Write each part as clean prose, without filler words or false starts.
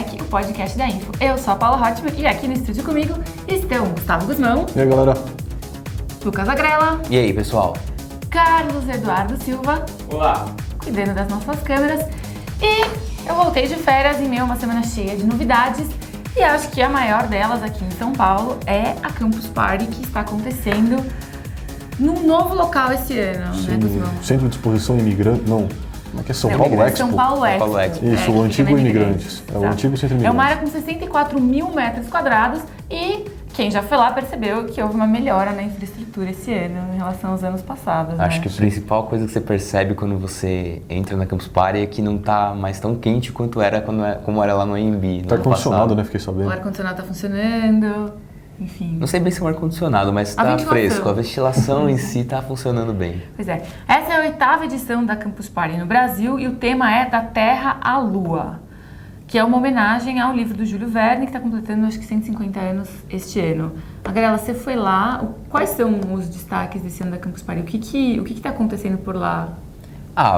Tech, o podcast da Info. Eu sou a Paula Hotman e aqui no estúdio comigo estão Gustavo Guzmão. E aí, galera? Lucas Agrela. E aí, pessoal? Carlos Eduardo Silva. Olá! Cuidando das nossas câmeras. E eu voltei de férias em meio a uma semana cheia de novidades. E acho que a maior delas aqui em São Paulo é a Campus Party, que está acontecendo num novo local esse ano, né, Guzmão? Centro de Exposição Imigrante, não. Como é que é? São Paulo Expo? São Paulo Expo. Paulo Expo. Isso, o antigo Imigrantes. É o antigo Centro Imigrantes. É uma área com 64 mil metros quadrados e quem já foi lá percebeu que houve uma melhora na infraestrutura esse ano em relação aos anos passados. Acho né? que a principal coisa que você percebe quando você entra na Campus Party é que não tá mais tão quente quanto era como era lá no AMB. Tá ar-condicionado, né? Fiquei O sabendo. ar-condicionado tá funcionando, enfim. Não sei bem se é um ar-condicionado, mas tá ventilação. fresco. A ventilação em si tá funcionando bem. Pois é. Essa é a 8ª edição da Campus Party no Brasil e o tema é Da Terra à Lua, que é uma homenagem ao livro do Júlio Verne, que está completando, acho que 150 anos este ano. Agrela, você foi lá. Quais são os destaques desse ano da Campus Party? O que está acontecendo por lá?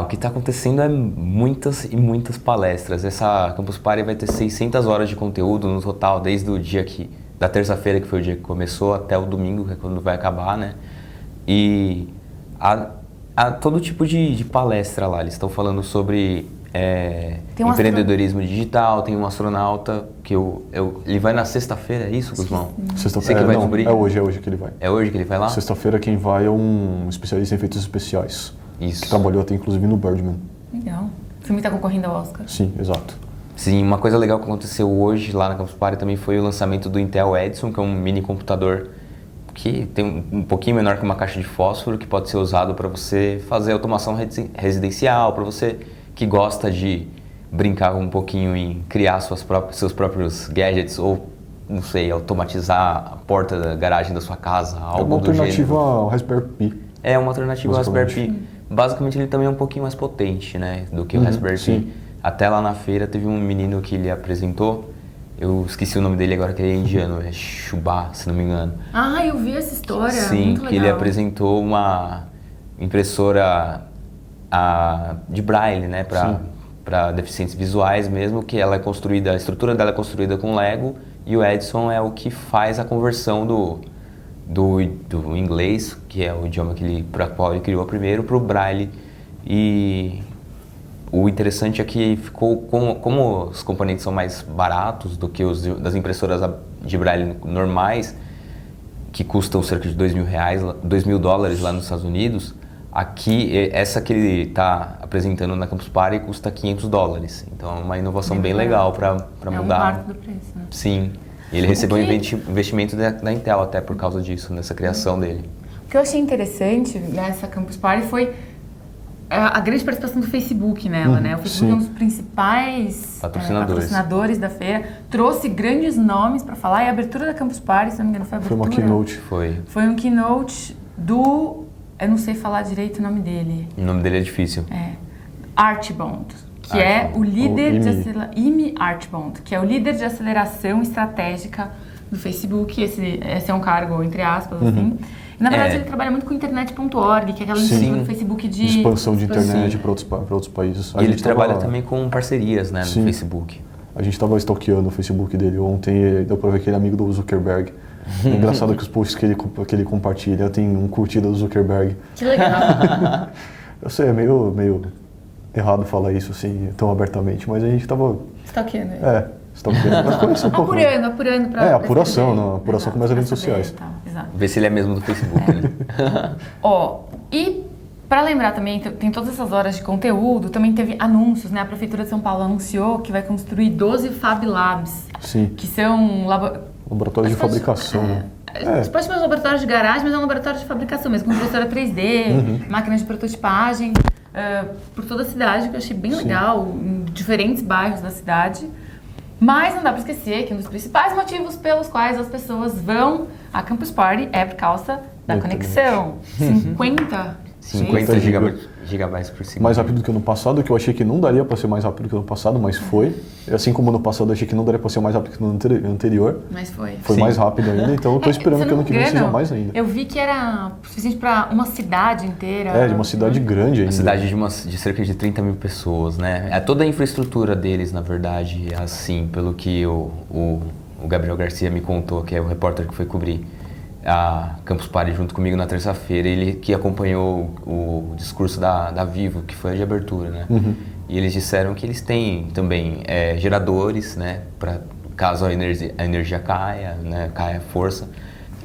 O que está acontecendo é muitas e muitas palestras. Essa Campus Party vai ter 600 horas de conteúdo no total, desde o dia da terça-feira, que foi o dia que começou, até o domingo, que é quando vai acabar, né? E há todo tipo de palestra lá. Eles estão falando sobre empreendedorismo digital, tem um astronauta que ele vai na sexta-feira, é isso, Guzmão? Sexta-feira, que vai não, descobrir? é hoje que ele vai. É hoje que ele vai lá? Sexta-feira quem vai é um especialista em efeitos especiais. Isso. Que trabalhou até inclusive no Birdman. Legal. O filme está concorrendo ao Oscar. Sim, exato. Sim, uma coisa legal que aconteceu hoje lá na Campus Party também foi o lançamento do Intel Edison, que é um mini computador que tem um pouquinho menor que uma caixa de fósforo, que pode ser usado para você fazer automação residencial, para você que gosta de brincar um pouquinho em criar seus próprios gadgets ou, não sei, automatizar a porta da garagem da sua casa, algo do gênero. É uma alternativa ao Raspberry Pi. É uma alternativa ao Raspberry Pi. Basicamente ele também é um pouquinho mais potente, né, do que o Raspberry Pi. Até lá na feira teve um menino que ele apresentou, eu esqueci o nome dele agora, que ele é indiano, é Shubha, se não me engano. Eu vi essa história, Sim, muito que legal. ele apresentou uma impressora de braille, né, para deficientes visuais mesmo, que ela é construída, a estrutura dela é construída com Lego, e o Edison é o que faz a conversão do inglês, que é o idioma para qual ele criou primeiro, para o braille. E o interessante é que ficou, como os componentes são mais baratos do que os das impressoras de braille normais, que custam cerca de $2.000 lá nos Estados Unidos, aqui, essa que ele está apresentando na Campus Party custa $500. Então é uma inovação bem legal para mudar. É um quarto do preço, né? Sim. E ele recebeu um investimento da Intel até por causa disso, nessa criação dele. O que eu achei interessante nessa Campus Party foi a grande participação do Facebook nela, né? O Facebook é um dos principais patrocinadores da feira, trouxe grandes nomes para falar, e a abertura da Campus Party, se não me engano, foi a abertura. Foi uma keynote. Foi um keynote do... Eu não sei falar direito o nome dele. O nome dele é difícil. Archibald, que é o líder Amy Archibald, que é o líder de aceleração estratégica do Facebook. Esse é um cargo, entre aspas, assim. Na verdade, ele trabalha muito com internet.org, que é aquela iniciativa do Facebook de expansão de internet para outros países. E ele trabalha também com parcerias, né, no Facebook. A gente estava stalkeando o Facebook dele ontem e deu para ver que ele é amigo do Zuckerberg. É engraçado que os posts que ele compartilha tem um curtida do Zuckerberg. Que legal. Eu sei, é meio errado falar isso assim tão abertamente, mas a gente estava... Stalkeando ele. Stalkeando. Mas conhece um pouco. Apurando para... Apuração, não. Apuração com as redes sociais. Exato. Ver se ele é mesmo do Facebook, né? E para lembrar também, tem todas essas horas de conteúdo, também teve anúncios, né? A Prefeitura de São Paulo anunciou que vai construir 12 Fab Labs. Sim. Que são... Laboratórios de fabricação, né? Você pode chamar de laboratório de garagem, mas é um laboratório de fabricação mesmo, com impressora 3D, máquinas de prototipagem, por toda a cidade, que eu achei bem legal, em diferentes bairros da cidade. Mas não dá para esquecer que um dos principais motivos pelos quais as pessoas vão à Campus Party é por causa da conexão. 50 50 GB. gigabytes por segundo. Mais rápido que o ano passado, que eu achei que não daria para ser mais rápido que o ano passado, mas foi. Assim como no ano passado eu achei que não daria para ser mais rápido que no anterior. Mas foi. Foi Sim. mais rápido ainda, então eu tô esperando que ano que vem seja mais ainda. Eu vi que era suficiente para uma cidade inteira. É, de uma cidade grande ainda. Uma cidade de cerca de 30 mil pessoas, né? É toda a infraestrutura deles, na verdade, assim, pelo que o Gabriel Garcia me contou, que é o repórter que foi cobrir a Campus Party junto comigo na terça-feira, ele que acompanhou o discurso da Vivo, que foi a de abertura, né? E eles disseram que eles têm também geradores, né, para caso a energia caia, né, caia a força,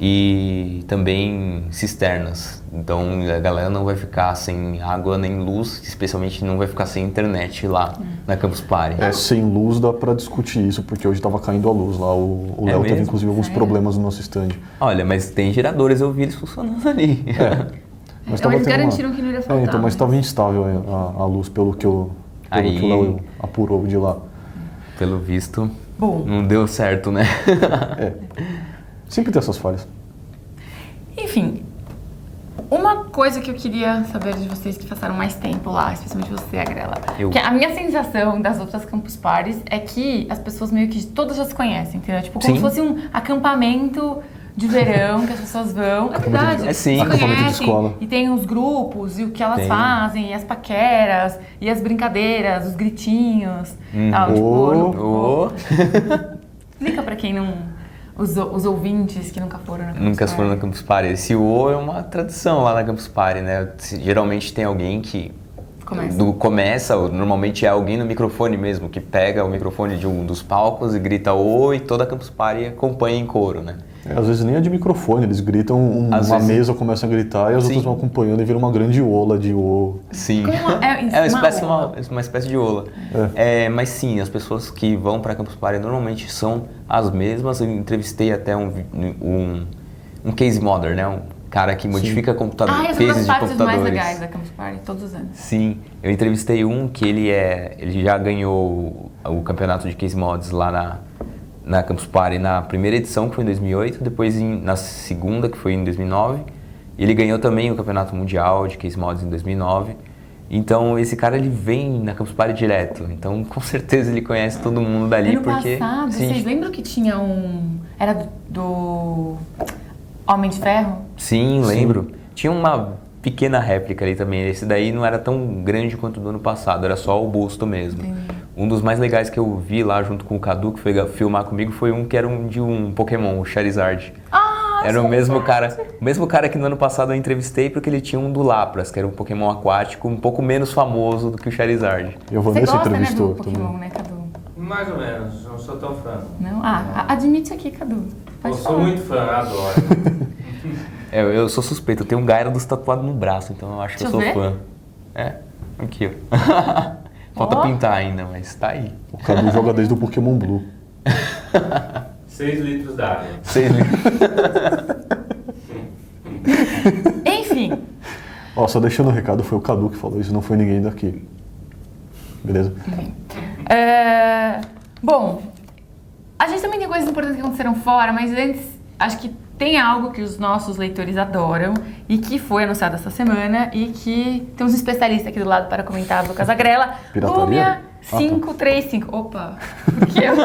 e também cisternas. Então a galera não vai ficar sem água nem luz, especialmente não vai ficar sem internet lá na Campus Party. Sem luz dá pra discutir isso, porque hoje tava caindo a luz lá. O Léo teve inclusive alguns problemas no nosso stand. Olha, mas tem geradores, eu vi eles funcionando ali. Mas Então eles garantiram que não iria faltar. Então, mas estava instável a luz, pelo que o Léo apurou de lá. Pelo visto, Bom. não deu certo, né? Sempre tem essas falhas. Enfim, uma coisa que eu queria saber de vocês que passaram mais tempo lá, especialmente você, Agrela. Que a minha sensação das outras Campus Parties é que as pessoas meio que todas já se conhecem, entendeu? Tipo, como se fosse um acampamento de verão que as pessoas vão. É verdade, sim. se conhecem e tem os grupos e o que elas fazem, e as paqueras, e as brincadeiras, os gritinhos. Tal, Explica pra quem não... Os ouvintes que nunca foram na Campus Nunca Party. foram na Campus Party. Esse é uma tradição lá na Campus Party, né? Geralmente tem alguém que começa, normalmente é alguém no microfone mesmo, que pega o microfone de um dos palcos e grita oi, e toda a Campus Party acompanha em coro, né? Às vezes nem é de microfone, eles gritam, mesa começa a gritar e as outras vão acompanhando e vira uma grande ola de ô. Sim, uma espécie de ola. Mas sim, as pessoas que vão para Campus Party normalmente são as mesmas. Eu entrevistei até um case modder, né? Um cara que modifica computadores, essa é uma das partes mais legais da Campus Party, todos os anos. Sim, eu entrevistei um que ele já ganhou o campeonato de case mods lá na Campus Party na primeira edição, que foi em 2008, depois na segunda, que foi em 2009. Ele ganhou também o campeonato mundial de case mods em 2009. Então, esse cara, ele vem na Campus Party direto. Então, com certeza, ele conhece todo mundo dali. Ano passado, vocês lembram que tinha era do Homem de Ferro? Sim, lembro. Tinha uma pequena réplica ali também. Esse daí não era tão grande quanto o do ano passado, era só o busto mesmo. Entendi. Um dos mais legais que eu vi lá junto com o Cadu, que foi filmar comigo, foi um que era de um Pokémon, o Charizard. Era o mesmo cara que no ano passado eu entrevistei, porque ele tinha um do Lapras, que era um Pokémon aquático um pouco menos famoso do que o Charizard. Eu vou nesse entrevistou do Pokémon, né, Cadu? Mais ou menos, não sou tão fã. Não? Admite aqui, Cadu. Eu sou muito fã, adoro. Eu sou suspeito, eu tenho um Gyarados tatuado no braço, então eu acho que eu sou fã. Aqui, ó. Falta pintar ainda, mas tá aí. O Cadu joga desde o Pokémon Blue. 6 litros d'água. 6 litros. Enfim. Só deixando o recado, foi o Cadu que falou isso, não foi ninguém daqui. Beleza? Bom, a gente também tem coisas importantes que aconteceram fora, mas antes, acho que tem algo que os nossos leitores adoram e que foi anunciado essa semana e que temos um especialista aqui do lado para comentar, Lucas Agrela. Pirataria? Lumia 535. Opa, por que eu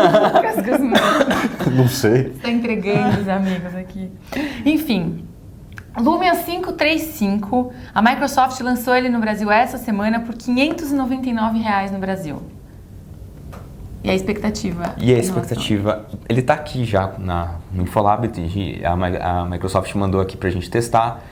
Não sei. Está entregando os amigos aqui. Enfim, Lumia 535, a Microsoft lançou ele no Brasil essa semana por R$ 599 no Brasil. E a expectativa? Ele tá aqui já no Infolab, a Microsoft mandou aqui pra gente testar.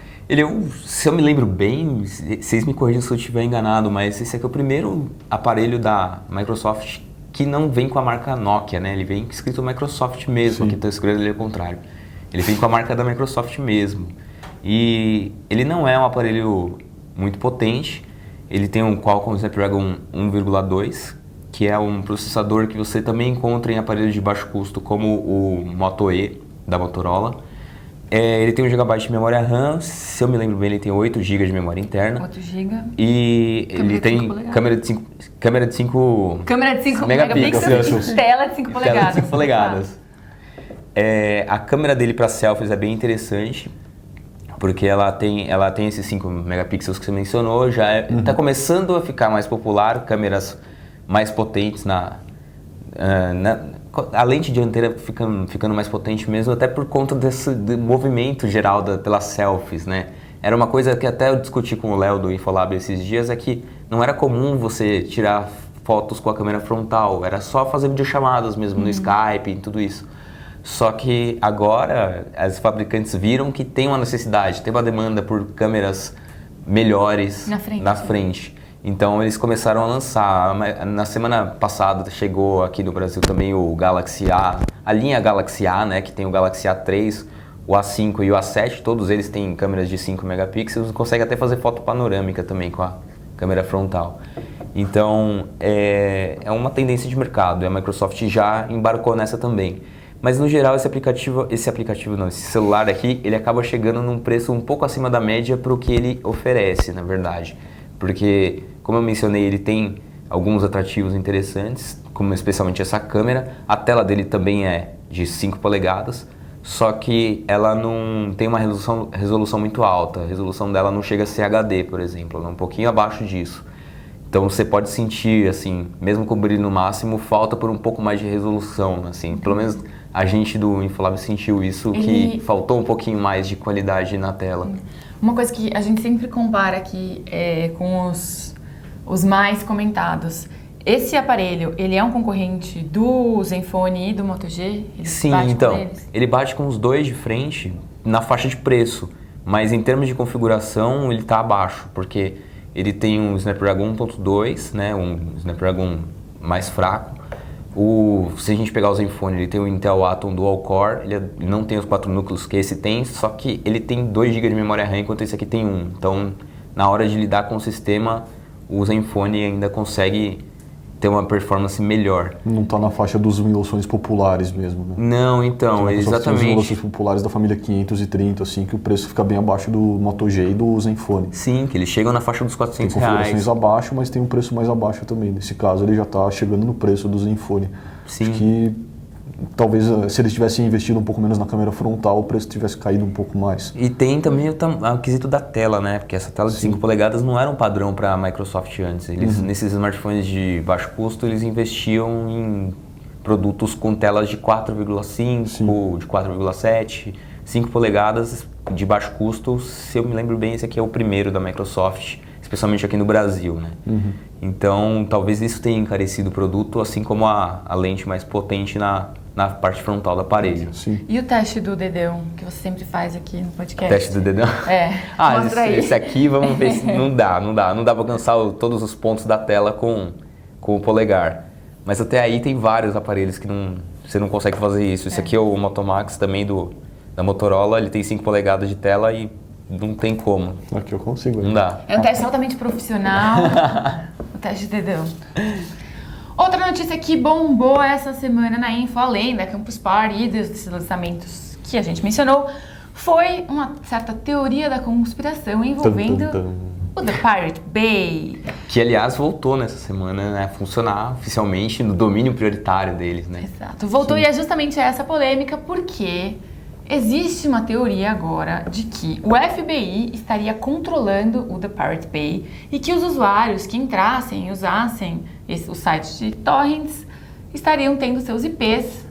Se eu me lembro bem, vocês me corrijam se eu estiver enganado, mas esse aqui é o primeiro aparelho da Microsoft que não vem com a marca Nokia, né? Ele vem escrito Microsoft mesmo, aqui tá escrito ali ao contrário. Ele vem com a marca da Microsoft mesmo. E ele não é um aparelho muito potente, ele tem um Qualcomm Snapdragon 1,2, que é um processador que você também encontra em aparelhos de baixo custo, como o Moto E da Motorola. Ele tem 1 GB de memória RAM, se eu me lembro bem, ele tem 8 GB de memória interna. 8 GB. E ele tem câmera de 5 megapixels, tela de 5 polegadas. Tela de 5 polegadas. A câmera dele para selfies é bem interessante. porque ela tem esses 5 megapixels que você mencionou, já está começando a ficar mais popular, câmeras mais potentes a lente dianteira ficando mais potente mesmo, até por conta do movimento geral pelas selfies, né? Era uma coisa que até eu discuti com o Léo do Infolab esses dias, é que não era comum você tirar fotos com a câmera frontal, era só fazer videochamadas mesmo no Skype e tudo isso. Só que agora as fabricantes viram que tem uma necessidade, tem uma demanda por câmeras melhores na frente. Então eles começaram a lançar. Na semana passada chegou aqui no Brasil também o Galaxy A, a linha Galaxy A, né, que tem o Galaxy A3, o A5 e o A7, todos eles têm câmeras de 5 megapixels e consegue até fazer foto panorâmica também com a câmera frontal. Então é uma tendência de mercado e a Microsoft já embarcou nessa também. Mas no geral esse celular aqui, ele acaba chegando num preço um pouco acima da média para o que ele oferece, na verdade. Porque, como eu mencionei, ele tem alguns atrativos interessantes, como especialmente essa câmera. A tela dele também é de 5 polegadas, só que ela não tem uma resolução muito alta. A resolução dela não chega a ser HD, por exemplo, ela é um pouquinho abaixo disso. Então você pode sentir, assim, mesmo com o brilho no máximo, falta por um pouco mais de resolução, assim. Pelo menos a gente do Infolab sentiu isso, que faltou um pouquinho mais de qualidade na tela. Uma coisa que a gente sempre compara aqui com os mais comentados. Esse aparelho, ele é um concorrente do Zenfone e do Moto G? Sim, então, ele bate com os dois de frente na faixa de preço, mas em termos de configuração ele está abaixo, porque ele tem um Snapdragon 1.2, né, um Snapdragon mais fraco. Se a gente pegar o Zenfone, ele tem o Intel Atom Dual Core, ele não tem os 4 núcleos que esse tem, só que ele tem 2 GB de memória RAM, enquanto esse aqui tem 1. Então, na hora de lidar com o sistema, o Zenfone ainda consegue ter uma performance melhor. Não está na faixa dos Windows populares mesmo, né? Não, então, exatamente. Os Windows populares da família 530, assim, que o preço fica bem abaixo do Moto G e do Zenfone. Sim, que eles chegam na faixa dos R$400. Tem configurações abaixo, mas tem um preço mais abaixo também. Nesse caso, ele já está chegando no preço do Zenfone. Sim. Acho que talvez se eles tivessem investido um pouco menos na câmera frontal, o preço tivesse caído um pouco mais. E tem também o quesito da tela, né? Porque essa tela de 5 polegadas não era um padrão para a Microsoft antes. Eles, nesses smartphones de baixo custo, eles investiam em produtos com telas de 4,5, de 4,7, 5 polegadas de baixo custo. Se eu me lembro bem, esse aqui é o primeiro da Microsoft, especialmente aqui no Brasil, né? Então, talvez isso tenha encarecido o produto, assim como a lente mais potente na parte frontal do aparelho. Sim. E o teste do dedão, que você sempre faz aqui no podcast? Teste do dedão? Esse aqui, vamos ver se não dá para alcançar todos os pontos da tela com o polegar. Mas até aí tem vários aparelhos que você não consegue fazer isso. Esse aqui é o Moto Max também da Motorola, ele tem 5 polegadas de tela e não tem como. Aqui eu consigo. Não dá. É um teste altamente profissional, o teste de dedão. Outra notícia que bombou essa semana na Info, além da Campus Party e desses lançamentos que a gente mencionou, foi uma certa teoria da conspiração envolvendo o The Pirate Bay. Que, aliás, voltou nessa semana, né, a funcionar oficialmente no domínio prioritário deles, né? Exato. Voltou. Sim. E é justamente essa polêmica porque existe uma teoria agora de que o FBI estaria controlando o The Pirate Bay e que os usuários que entrassem e usassem os sites de torrents estariam tendo seus IPs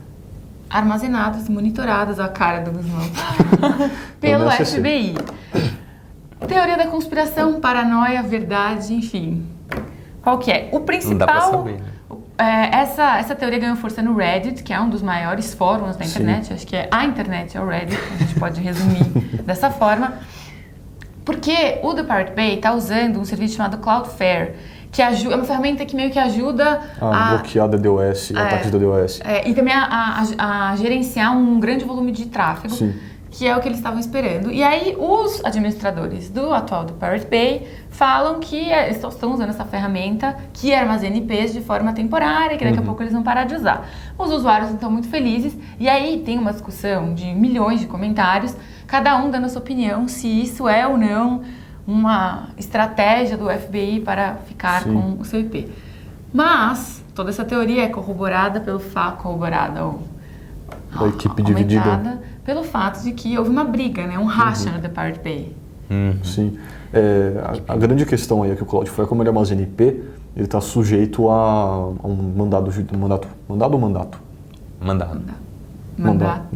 armazenados, monitorados, a cara do Guzmão, pelo FBI. Teoria da conspiração, paranoia, verdade, enfim. Qual que é? O principal... Não dá pra saber, né? Essa teoria ganhou força no Reddit, que é um dos maiores fóruns da internet. Sim. Acho que a internet é o Reddit, a gente pode resumir dessa forma. Porque o The Pirate Bay está usando um serviço chamado Cloudflare, que é uma ferramenta que meio que ajuda a bloquear DDoS, ataques de DDoS. E também a gerenciar um grande volume de tráfego. Sim. Que é o que eles estavam esperando. E aí, os administradores do atual do Pirate Bay falam que estão usando essa ferramenta que armazena IPs de forma temporária, que daqui a pouco eles vão parar de usar. Os usuários estão muito felizes, e aí tem uma discussão de milhões de comentários, cada um dando a sua opinião, se isso é ou não uma estratégia do FBI para ficar com o seu IP. Mas, toda essa teoria é corroborada pelo fato, a equipe dividida pelo fato de que houve uma briga, né? Um racha no The Pirate Bay. Sim. A grande questão aí é que o Cloudflare, como ele armazena IP, ele está sujeito a um mandato. Mandato.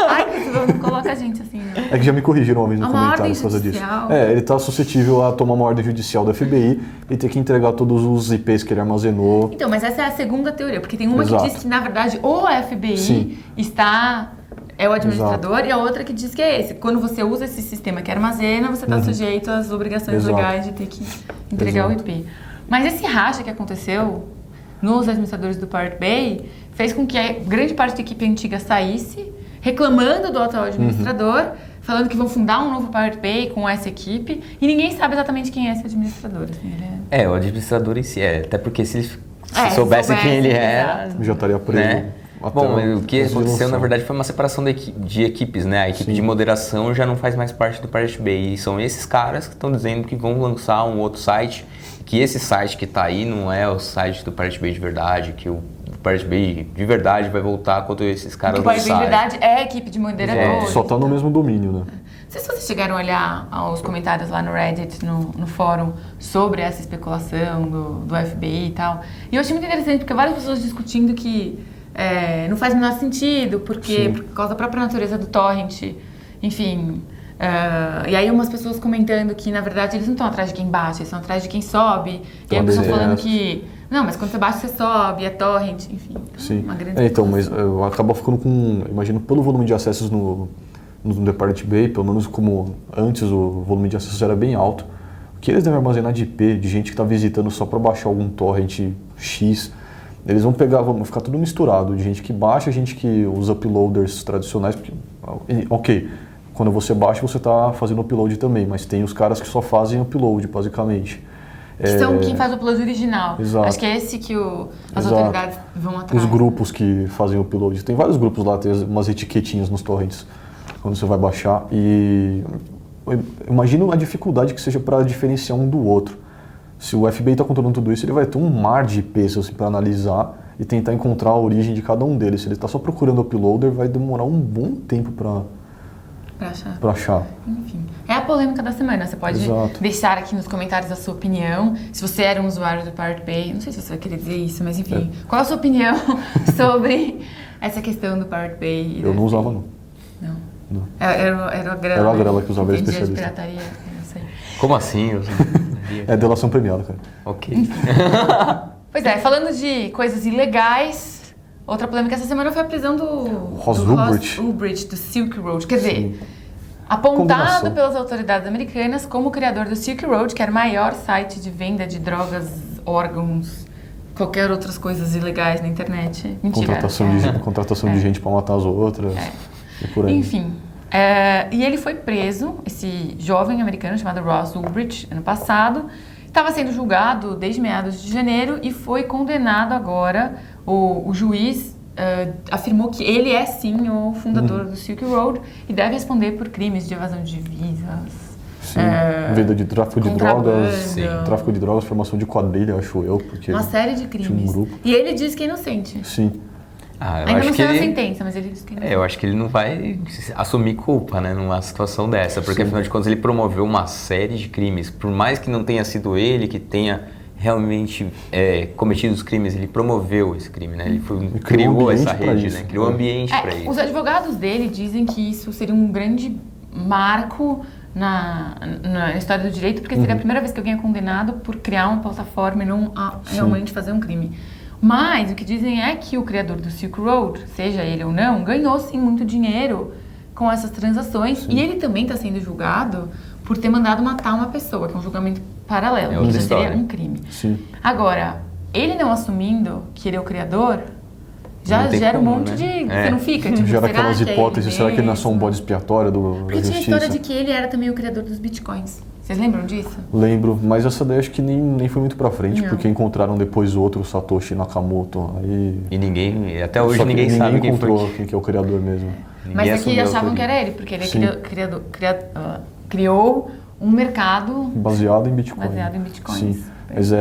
Ai, não coloca a gente assim, né? É que já me corrigiram uma vez no Uma comentário ordem por causa disso. judicial. Ele está suscetível a tomar uma ordem judicial do FBI e ter que entregar todos os IPs que ele armazenou. Então, mas essa é a segunda teoria, porque tem uma Exato. que diz que, na verdade, o FBI Sim. é o administrador, e a outra que diz que é esse. Quando você usa esse sistema que armazena, você está sujeito às obrigações Exato. legais de ter que entregar Exato. o IP. Mas esse racha que aconteceu nos administradores do Pirate Bay fez com que a grande parte da equipe antiga saísse, reclamando do atual administrador, falando que vão fundar um novo Pirate Bay com essa equipe, e ninguém sabe exatamente quem é esse administrador. Assim, ele O administrador em si, até porque se se soubesse quem ele exato. era, Já estaria preso. né? Até Bom, o que antes de aconteceu na lançar. verdade foi uma separação de equipes, né? A equipe Sim. de moderação já não faz mais parte do Pirate Bay. E são esses caras que estão dizendo que vão lançar um outro site, que esse site que está aí não é o site do Pirate Bay de verdade, que o Pirate Bay de verdade vai voltar quando esses caras O Pirate Bay, lançarem. de verdade, é a equipe de moderadores. Só está no mesmo domínio, né? Não sei se vocês chegaram a olhar os comentários lá no Reddit, no fórum, sobre essa especulação do FBI e tal. E eu achei muito interessante, porque várias pessoas discutindo que não faz o menor sentido, porque Sim. por causa da própria natureza do torrent, enfim. E aí umas pessoas comentando que, na verdade, eles não estão atrás de quem baixa, eles estão atrás de quem sobe. E aí a pessoa falando que, não, mas quando você baixa, você sobe, é torrent, enfim. Sim. Uma grande Então, mas acaba ficando com, imagino, pelo volume de acessos no The Pirate Bay, pelo menos como antes o volume de acessos era bem alto, o que eles devem armazenar de IP, de gente que está visitando só para baixar algum torrent X, eles vão ficar tudo misturado, de gente que baixa, gente que usa uploaders tradicionais, porque, ok, quando você baixa você está fazendo upload também, mas tem os caras que só fazem upload, basicamente. Que são quem faz o upload original. Exato. Acho que é esse que as Exato. autoridades vão atrás. Os grupos que fazem upload, tem vários grupos lá, tem umas etiquetinhas nos torrents quando você vai baixar, e eu imagino a dificuldade que seja para diferenciar um do outro. Se o FBI está controlando tudo isso, ele vai ter um mar de IPs assim, para analisar e tentar encontrar a origem de cada um deles. Se ele está só procurando uploader, vai demorar um bom tempo para achar. Enfim, é a polêmica da semana. Você pode Exato. deixar aqui nos comentários a sua opinião. Se você era um usuário do Pirate Bay, não sei se você vai querer dizer isso, mas enfim, qual a sua opinião sobre essa questão do Pirate Bay? Eu não usava, não. Não. Não. Era a Grela. Era a Grela que usava, entendia de especialista. pirataria, não sei. Como assim? É delação premiada, cara. Ok. Pois é, falando de coisas ilegais, outra polêmica essa semana foi a prisão do Ross Ulbricht, do Silk Road. Quer dizer, Sim. apontado Combinação. pelas autoridades americanas como o criador do Silk Road, que era o maior site de venda de drogas, órgãos, qualquer outras coisas ilegais na internet. Mentira. Contratação de gente para matar as outras. E por aí. Enfim. E ele foi preso, esse jovem americano chamado Ross Ulbricht, ano passado. Estava sendo julgado desde meados de janeiro e foi condenado agora. O juiz afirmou que ele é sim o fundador do Silk Road e deve responder por crimes de evasão de visas. Sim. Venda de tráfico de drogas, Sim. tráfico de drogas, formação de quadrilha, acho eu, porque Uma série de tinha um crimes. grupo. E ele diz que é inocente. Sim. Eu Ainda acho não que saiu a ele... sentença, mas ele diz que é inocente. Eu acho que ele não vai assumir culpa, né, numa situação dessa, porque afinal de contas ele promoveu uma série de crimes, por mais que não tenha sido ele que tenha realmente cometido os crimes, ele promoveu esse crime, né? Ele criou essa rede, né? Criou um ambiente para isso. Os advogados dele dizem que isso seria um grande marco na história do direito, porque seria a primeira vez que alguém é condenado por criar uma plataforma e não realmente fazer um crime. Mas o que dizem é que o criador do Silk Road, seja ele ou não, ganhou sim muito dinheiro com essas transações. E ele também está sendo julgado por ter mandado matar uma pessoa, que é um julgamento paralelo, É outra que já seria história. um crime. Sim. Agora, ele não assumindo que ele é o criador, já Não tem gera um como, monte né? de... Você não fica, tipo, Gera será aquelas que é hipóteses, será que ele não é só um mesmo? bode expiatório da Porque tinha a justiça? história de que ele era também o criador dos bitcoins. Vocês lembram disso? Lembro, mas essa daí acho que nem foi muito pra frente, Não. porque encontraram depois outro Satoshi Nakamoto. Aí... E ninguém, até hoje Só que ninguém sabe quem encontrou foi. quem que é o criador mesmo. Ninguém Mas aqui assumiu a achavam que autoria. era ele, porque ele Sim. criou um mercado Baseado em Bitcoin. baseado em bitcoins. Sim, mas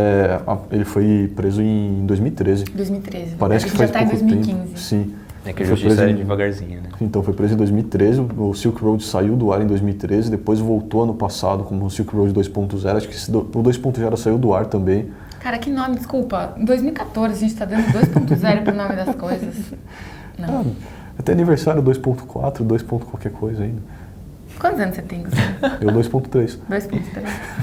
ele foi preso em 2013. 2013. Parece que já faz está em pouco 2015. tempo. Sim. É que a Foi justiça preso é em- devagarzinho, né? Então foi preso em 2013, o Silk Road saiu do ar em 2013, depois voltou ano passado como o Silk Road 2.0, acho que o 2.0 saiu do ar também. Cara, que nome, desculpa. Em 2014 a gente tá dando 2.0 pro nome das coisas. Não. Ah, até aniversário 2.4, 2. Qualquer coisa ainda. Quantos anos você tem, Gustavo? Eu 2.3. 2.3.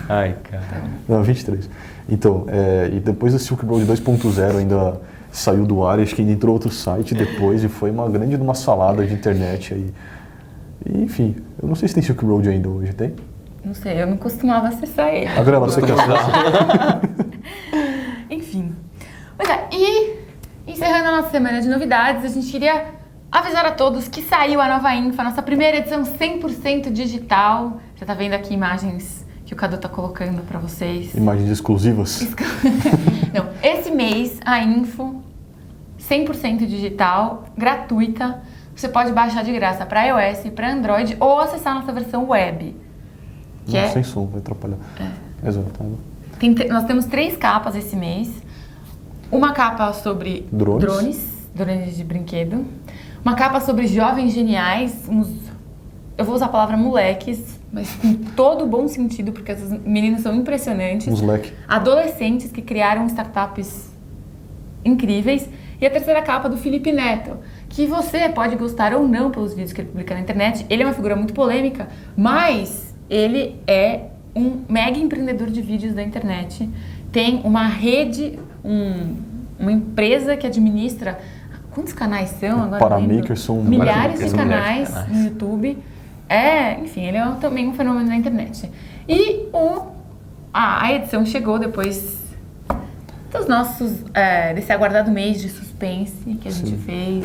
Ai, cara. Não, 23. Então, e depois o Silk Road 2.0 ainda saiu do ar, acho que ainda entrou outro site depois e foi uma grande uma salada de internet aí. E, enfim, eu não sei se tem Silk Road ainda hoje, tem? Não sei, eu não costumava acessar ele. A Gabriela, você que acessa? Enfim. Pois é, e encerrando a nossa semana de novidades, a gente queria avisar a todos que saiu a nova Info, a nossa primeira edição 100% digital. Já tá vendo aqui imagens que o Cadu tá colocando pra vocês. Imagens exclusivas. Não, esse mês a Info 100% digital, gratuita. Você pode baixar de graça para iOS, para Android ou acessar a nossa versão web. Que Não, é, sem som, vai atrapalhar. Exato. nós temos 3 capas esse mês. Uma capa sobre drones de brinquedo. Uma capa sobre jovens geniais, eu vou usar a palavra moleques, mas com todo o bom sentido, porque essas meninas são impressionantes. Uns leque. Adolescentes que criaram startups incríveis. E a terceira capa do Felipe Neto, que você pode gostar ou não pelos vídeos que ele publica na internet. Ele é uma figura muito polêmica, mas ele é um mega empreendedor de vídeos da internet. Tem uma rede, uma empresa que administra... Quantos canais são agora? Paramakers são milhares de são canais milhares de canais. no YouTube. Enfim, ele é também um fenômeno na internet. E a edição chegou depois dos nossos... desse aguardado mês de suspense que a gente fez.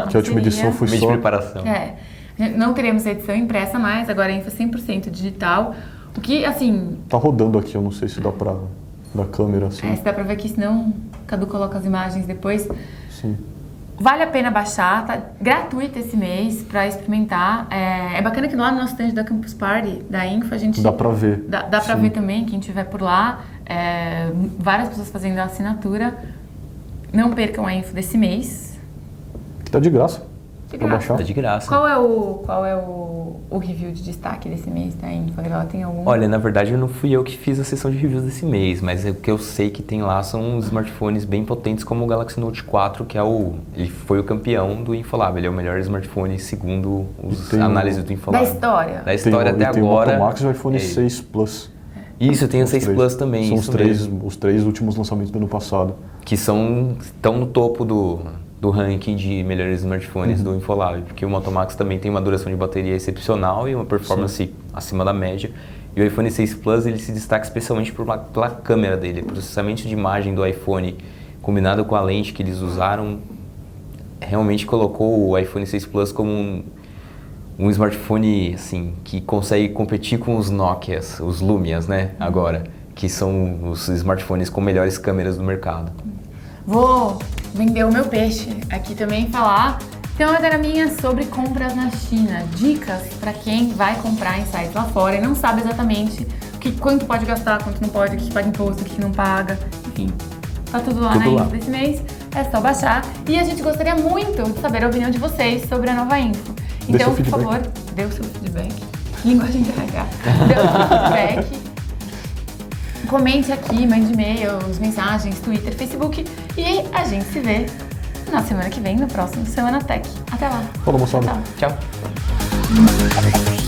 Que a última edição foi Mês de só... preparação. Não teremos a edição impressa mais, agora a Info 100% digital. O que, assim... Tá rodando aqui, eu não sei se dá pra... da câmera, assim. se dá pra ver aqui, senão o Cadu coloca as imagens depois. Sim. Vale a pena baixar, tá gratuito esse mês pra experimentar. É bacana que lá no nosso stand da Campus Party, da Info, a gente... Dá pra ver. Dá pra Sim. ver também, quem estiver por lá. Várias pessoas fazendo a assinatura. Não percam a Info desse mês. Que tá de graça. De Pra graça. baixar. Tá de graça. Qual é o review de destaque desse mês da Info? Ela tem algum? Olha, na verdade não fui eu que fiz a sessão de reviews desse mês, mas o que eu sei que tem lá são uns smartphones bem potentes como o Galaxy Note 4, que ele foi o campeão do Infolab, ele é o melhor smartphone segundo as análises do Infolab. Da história. Da história até tem agora. o Moto Max e o iPhone é 6 Plus. Isso, tem o 6 três. Plus também. São isso os três últimos lançamentos do ano passado. que estão no topo do ranking de melhores smartphones do Infolab, porque o Moto Max também tem uma duração de bateria excepcional e uma performance acima da média. E o iPhone 6 Plus ele se destaca especialmente pela câmera dele, o processamento de imagem do iPhone combinado com a lente que eles usaram, realmente colocou o iPhone 6 Plus como um smartphone assim, que consegue competir com os Nokias, os Lumias, né, agora, que são os smartphones com melhores câmeras do mercado. Vou vender o meu peixe aqui também e falar. Tem uma matéria minha sobre compras na China. Dicas para quem vai comprar em sites lá fora e não sabe exatamente quanto pode gastar, quanto não pode, o que paga imposto, o que não paga. Enfim, tá tudo lá na Info desse mês. É só baixar. E a gente gostaria muito de saber a opinião de vocês sobre a nova Info. Então, por favor, dê o seu feedback. Linguagem de RH. Dê o seu feedback. Comente aqui, mande e-mails, mensagens, Twitter, Facebook. E a gente se vê na semana que vem, no próximo Semana Tech. Até lá. Falou, moçada. Tchau. Tchau!